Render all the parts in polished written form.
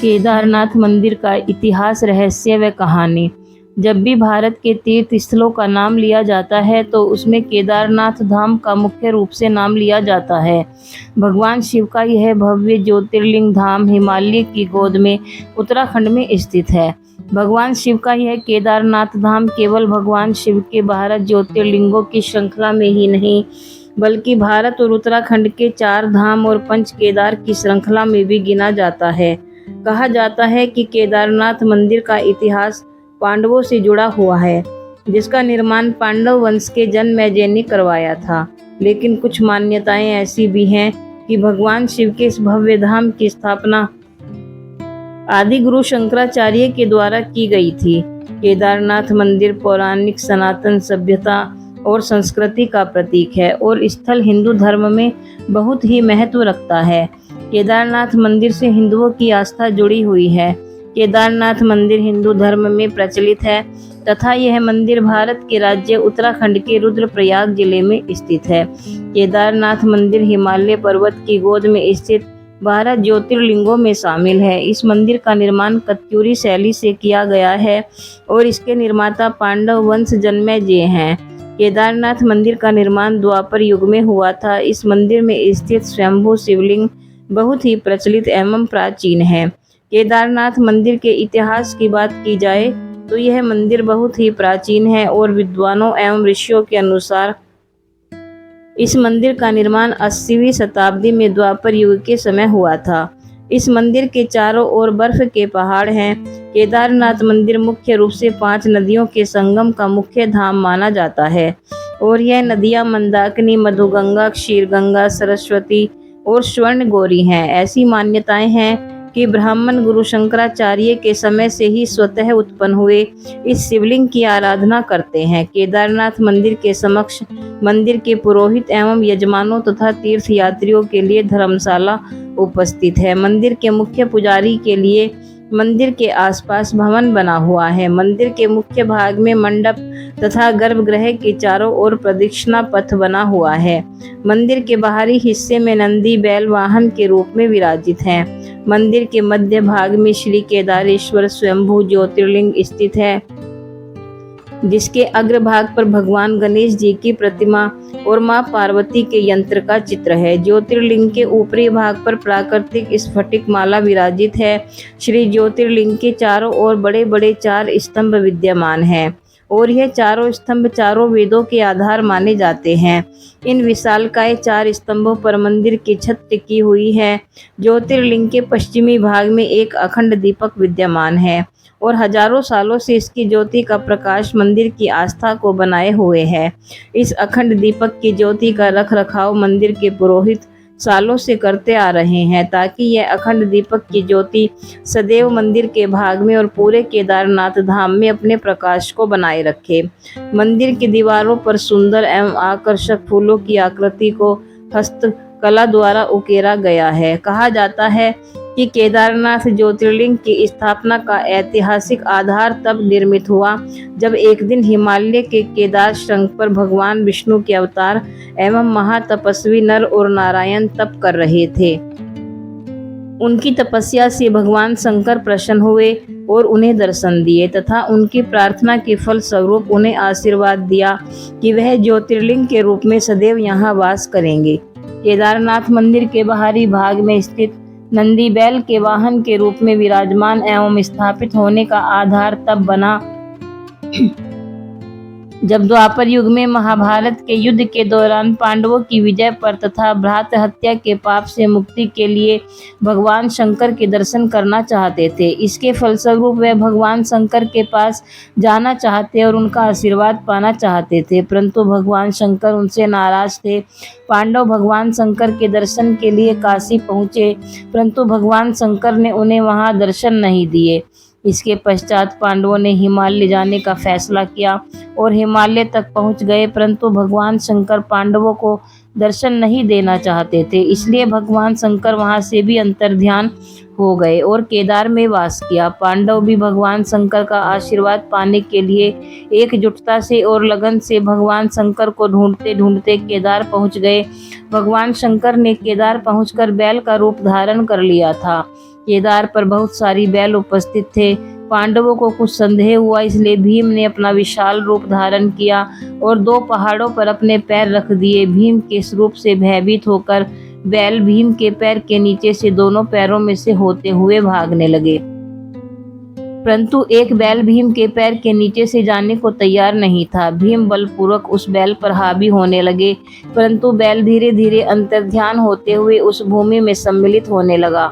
केदारनाथ मंदिर का इतिहास, रहस्य व कहानी। जब भी भारत के तीर्थ स्थलों का नाम लिया जाता है तो उसमें केदारनाथ धाम का मुख्य रूप से नाम लिया जाता है। भगवान शिव का यह भव्य ज्योतिर्लिंग धाम हिमालय की गोद में उत्तराखंड में स्थित है। भगवान शिव का यह केदारनाथ धाम केवल भगवान शिव के 12 ज्योतिर्लिंगों की श्रृंखला में ही नहीं, बल्कि भारत और उत्तराखंड के 4 धाम और 5 केदार की श्रृंखला में भी गिना जाता है। कहा जाता है कि केदारनाथ मंदिर का इतिहास पांडवों से जुड़ा हुआ है, जिसका निर्माण पांडव वंश के जन्मेजय ने करवाया था। लेकिन कुछ मान्यताएं ऐसी भी हैं कि भगवान शिव के इस भव्य धाम की स्थापना आदि गुरु शंकराचार्य के द्वारा की गई थी। केदारनाथ मंदिर पौराणिक सनातन सभ्यता और संस्कृति का प्रतीक है और स्थल हिंदू धर्म में बहुत ही महत्व रखता है। केदारनाथ मंदिर से हिंदुओं की आस्था जुड़ी हुई है। केदारनाथ मंदिर हिंदू धर्म में प्रचलित है तथा यह मंदिर भारत के राज्य उत्तराखंड के रुद्रप्रयाग जिले में स्थित है। केदारनाथ मंदिर हिमालय पर्वत की गोद में स्थित 12 ज्योतिर्लिंगों में शामिल है। इस मंदिर का निर्माण कत्यूरी शैली से किया गया है और इसके निर्माता पांडव वंश जन्मेजय हैं। केदारनाथ मंदिर का निर्माण द्वापर युग में हुआ था। इस मंदिर में स्थित स्वयंभू शिवलिंग बहुत ही प्रचलित एवं प्राचीन है। केदारनाथ मंदिर के इतिहास की बात की जाए तो यह मंदिर बहुत ही प्राचीन है और विद्वानों एवं ऋषियों के अनुसार इस मंदिर का निर्माण 80वीं शताब्दी में द्वापर युग के समय हुआ था। इस मंदिर के चारों ओर बर्फ के पहाड़ हैं। केदारनाथ मंदिर मुख्य रूप से 5 नदियों के संगम का मुख्य धाम माना जाता है और यह नदियां मंदाकिनी, मधुगंगा, क्षीरगंगा, सरस्वती और स्वर्ण गौरी हैं। ऐसी मान्यताएं हैं कि ब्राह्मण गुरु शंकराचार्य के समय से ही स्वतः उत्पन्न हुए इस शिवलिंग की आराधना करते हैं। केदारनाथ मंदिर के समक्ष मंदिर के पुरोहित एवं यजमानों तथा तीर्थ यात्रियों के लिए धर्मशाला उपस्थित है। मंदिर के मुख्य पुजारी के लिए मंदिर के आसपास भवन बना हुआ है। मंदिर के मुख्य भाग में मंडप तथा गर्भगृह के चारों ओर प्रदक्षिणा पथ बना हुआ है। मंदिर के बाहरी हिस्से में नंदी बैल वाहन के रूप में विराजित हैं। मंदिर के मध्य भाग में श्री केदारेश्वर स्वयंभू ज्योतिर्लिंग स्थित है, जिसके अग्रभाग पर भगवान गणेश जी की प्रतिमा और मां पार्वती के यंत्र का चित्र है। ज्योतिर्लिंग के ऊपरी भाग पर प्राकृतिक स्फटिक माला विराजित है। श्री ज्योतिर्लिंग के चारों ओर बड़े बड़े 4 स्तंभ विद्यमान हैं और यह चारों स्तंभ चारों वेदों के आधार माने जाते हैं। इन विशालकाय 4 स्तंभों पर मंदिर की छत टिकी हुई है। ज्योतिर्लिंग के पश्चिमी भाग में एक अखंड दीपक विद्यमान है और हजारों सालों से इसकी ज्योति का प्रकाश मंदिर की आस्था को बनाए हुए है। इस अखंड दीपक की ज्योति का रखरखाव मंदिर के पुरोहित सालों से करते आ रहे हैं ताकि यह अखंड दीपक की ज्योति सदैव मंदिर के भाग में और पूरे केदारनाथ धाम में अपने प्रकाश को बनाए रखे। मंदिर की दीवारों पर सुंदर एवं आकर्षक फूलों की आकृति को हस्तकला द्वारा उकेरा गया है। कहा जाता है कि केदारनाथ ज्योतिर्लिंग की स्थापना का ऐतिहासिक आधार तब निर्मित हुआ जब एक दिन हिमालय के केदार शृंग पर भगवान विष्णु के अवतार एवं महातपस्वी नर और नारायण तप कर रहे थे। उनकी तपस्या से भगवान शंकर प्रसन्न हुए और उन्हें दर्शन दिए तथा उनकी प्रार्थना के फल स्वरूप उन्हें आशीर्वाद दिया कि वह ज्योतिर्लिंग के रूप में सदैव यहाँ वास करेंगे। केदारनाथ मंदिर के बाहरी भाग में स्थित नंदी बैल के वाहन के रूप में विराजमान एवं स्थापित होने का आधार तब बना जब द्वापर युग में महाभारत के युद्ध के दौरान पांडवों की विजय पर तथा भ्रात हत्या के पाप से मुक्ति के लिए भगवान शंकर के दर्शन करना चाहते थे। इसके फलस्वरूप वे भगवान शंकर के पास जाना चाहते और उनका आशीर्वाद पाना चाहते थे, परंतु भगवान शंकर उनसे नाराज थे। पांडव भगवान शंकर के दर्शन के लिए काशी पहुँचे, परंतु भगवान शंकर ने उन्हें वहाँ दर्शन नहीं दिए। इसके पश्चात पांडवों ने हिमालय जाने का फैसला किया और हिमालय तक पहुंच गए, परंतु भगवान शंकर पांडवों को दर्शन नहीं देना चाहते थे। इसलिए भगवान शंकर वहां से भी अंतर्ध्यान हो गए और केदार में वास किया। पांडव भी भगवान शंकर का आशीर्वाद पाने के लिए एकजुटता से और लगन से भगवान शंकर को ढूंढते ढूंढते केदार पहुंच गए। भगवान शंकर ने केदार पहुंचकर बैल का रूप धारण कर लिया था। केदार पर बहुत सारी बैल उपस्थित थे। पांडवों को कुछ संदेह हुआ, इसलिए भीम ने अपना विशाल रूप धारण किया और 2 पहाड़ों पर अपने पैर रख दिए। भीम के इस रूप से भयभीत होकर बैल भीम के पैर के नीचे से दोनों पैरों में से होते हुए भागने लगे, परंतु एक बैल भीम के पैर के नीचे से जाने को तैयार नहीं था। भीम बलपूर्वक उस बैल पर हावी होने लगे, परंतु बैल धीरे धीरे अंतर्ध्यान होते हुए उस भूमि में सम्मिलित होने लगा।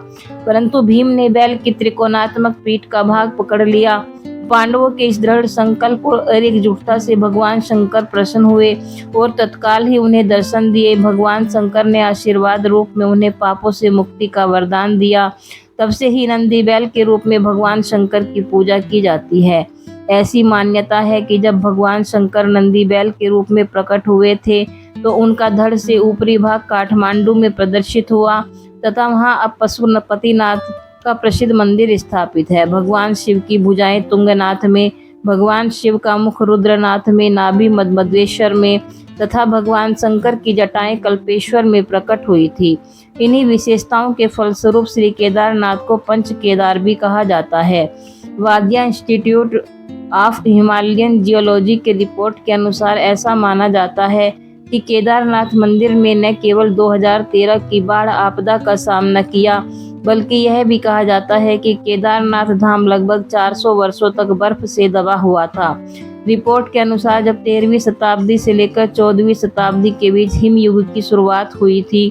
परंतु भीम ने बैल की त्रिकोणात्मक पीठ का भाग पकड़ लिया। पांडवों के इस दृढ़ संकल्प और एकजुटता से भगवान शंकर प्रसन्न हुए और तत्काल ही उन्हें दर्शन दिए। भगवान शंकर ने आशीर्वाद रूप में उन्हें पापों से मुक्ति का वरदान दिया। तब से ही नंदी बैल के रूप में भगवान शंकर की पूजा की जाती है। ऐसी मान्यता है कि जब भगवान शंकर नंदी बैल के रूप में प्रकट हुए थे तो उनका धड़ से ऊपरी भाग काठमांडू में प्रदर्शित हुआ तथा वहां अब पशुपतिनाथ का प्रसिद्ध मंदिर स्थापित है। भगवान शिव की भुजाएं तुंगनाथ में, भगवान शिव का मुख रुद्रनाथ में, नाभि मध्वेश्वर में तथा भगवान शंकर की जटाएं कल्पेश्वर में प्रकट हुई थी। इन्हीं विशेषताओं के फलस्वरूप श्री केदारनाथ को पंच केदार भी कहा जाता है। वादिया इंस्टीट्यूट ऑफ हिमालयन जियोलॉजी के रिपोर्ट के अनुसार ऐसा माना जाता है कि केदारनाथ मंदिर में न केवल 2013 की बाढ़ आपदा का सामना किया, बल्कि यह भी कहा जाता है कि केदारनाथ धाम लगभग 400 वर्षों तक बर्फ से दबा हुआ था। रिपोर्ट के अनुसार जब 13वीं शताब्दी से लेकर 14वीं शताब्दी के बीच हिमयुग की शुरुआत हुई थी,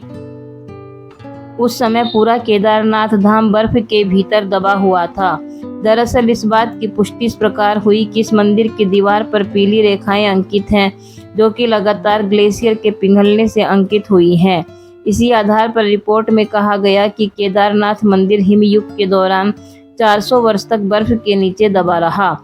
उस समय पूरा केदारनाथ धाम बर्फ के भीतर दबा हुआ था। दरअसल इस बात की पुष्टि इस प्रकार हुई कि इस मंदिर की दीवार पर पीली रेखाएं अंकित हैं, जो कि लगातार ग्लेशियर के पिघलने से अंकित हुई हैं। इसी आधार पर रिपोर्ट में कहा गया कि केदारनाथ मंदिर हिमयुग के दौरान 400 वर्ष तक बर्फ के नीचे दबा रहा।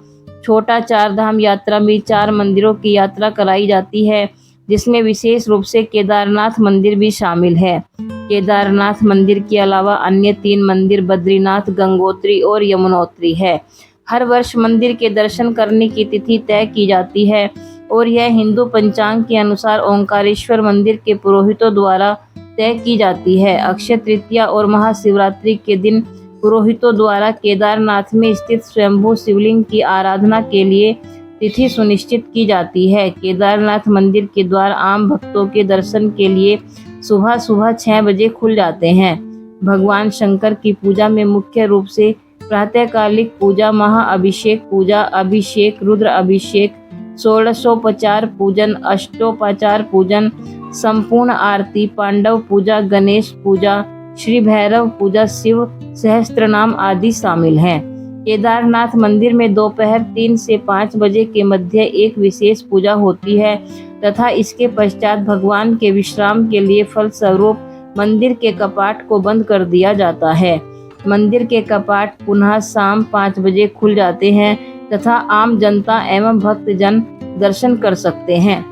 छोटा चार धाम यात्रा में 4 मंदिरों की यात्रा कराई जाती है, जिसमें विशेष रूप से केदारनाथ मंदिर भी शामिल है। केदारनाथ मंदिर के अलावा अन्य 3 मंदिर बद्रीनाथ, गंगोत्री और यमुनोत्री है। हर वर्ष मंदिर के दर्शन करने की तिथि तय की जाती है और यह हिंदू पंचांग के अनुसार ओंकारेश्वर मंदिर के पुरोहितों द्वारा तय की जाती है। अक्षय तृतीया और महाशिवरात्रि के दिन पुरोहितों द्वारा केदारनाथ में स्थित स्वयंभू शिवलिंग की आराधना के लिए तिथि सुनिश्चित की जाती है। केदारनाथ मंदिर के द्वार आम भक्तों के दर्शन के लिए सुबह 6 बजे खुल जाते हैं। भगवान शंकर की पूजा में मुख्य रूप से प्रातःकालिक पूजा, महाअभिषेक पूजा, अभिषेक, रुद्र अभिषेक, 16उपचार पूजन, अष्टोपचार पूजन, संपूर्ण आरती, पांडव पूजा, गणेश पूजा, श्री भैरव पूजा, शिव सहस्त्रनाम आदि शामिल हैं। केदारनाथ मंदिर में दोपहर 3 से 5 बजे के मध्य एक विशेष पूजा होती है तथा इसके पश्चात भगवान के विश्राम के लिए फलस्वरूप मंदिर के कपाट को बंद कर दिया जाता है। मंदिर के कपाट पुनः शाम 5 बजे खुल जाते हैं तथा आम जनता एवं भक्तजन दर्शन कर सकते हैं।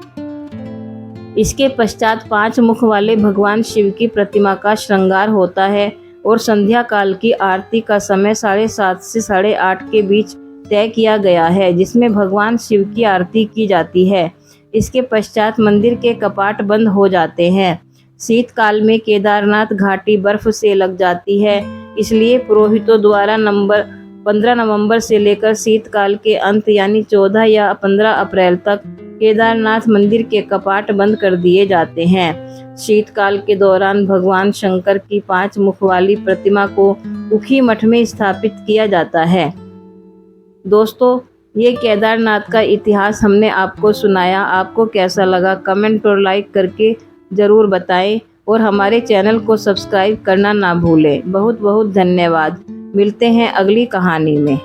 इसके पश्चात 5 मुख वाले भगवान शिव की प्रतिमा का श्रृंगार होता है और संध्या काल की आरती का समय 7:30 से 8:30 के बीच तय किया गया है, जिसमें भगवान शिव की आरती की जाती है। इसके पश्चात मंदिर के कपाट बंद हो जाते हैं। शीतकाल में केदारनाथ घाटी बर्फ से लग जाती है, इसलिए पुरोहितों द्वारा 15 नवंबर से लेकर शीतकाल के अंत यानी 14 या 15 अप्रैल तक केदारनाथ मंदिर के कपाट बंद कर दिए जाते हैं। शीतकाल के दौरान भगवान शंकर की 5 मुख वाली प्रतिमा को उखी मठ में स्थापित किया जाता है। दोस्तों, ये केदारनाथ का इतिहास हमने आपको सुनाया। आपको कैसा लगा कमेंट और लाइक करके ज़रूर बताएं और हमारे चैनल को सब्सक्राइब करना ना भूलें। बहुत बहुत धन्यवाद। मिलते हैं अगली कहानी में।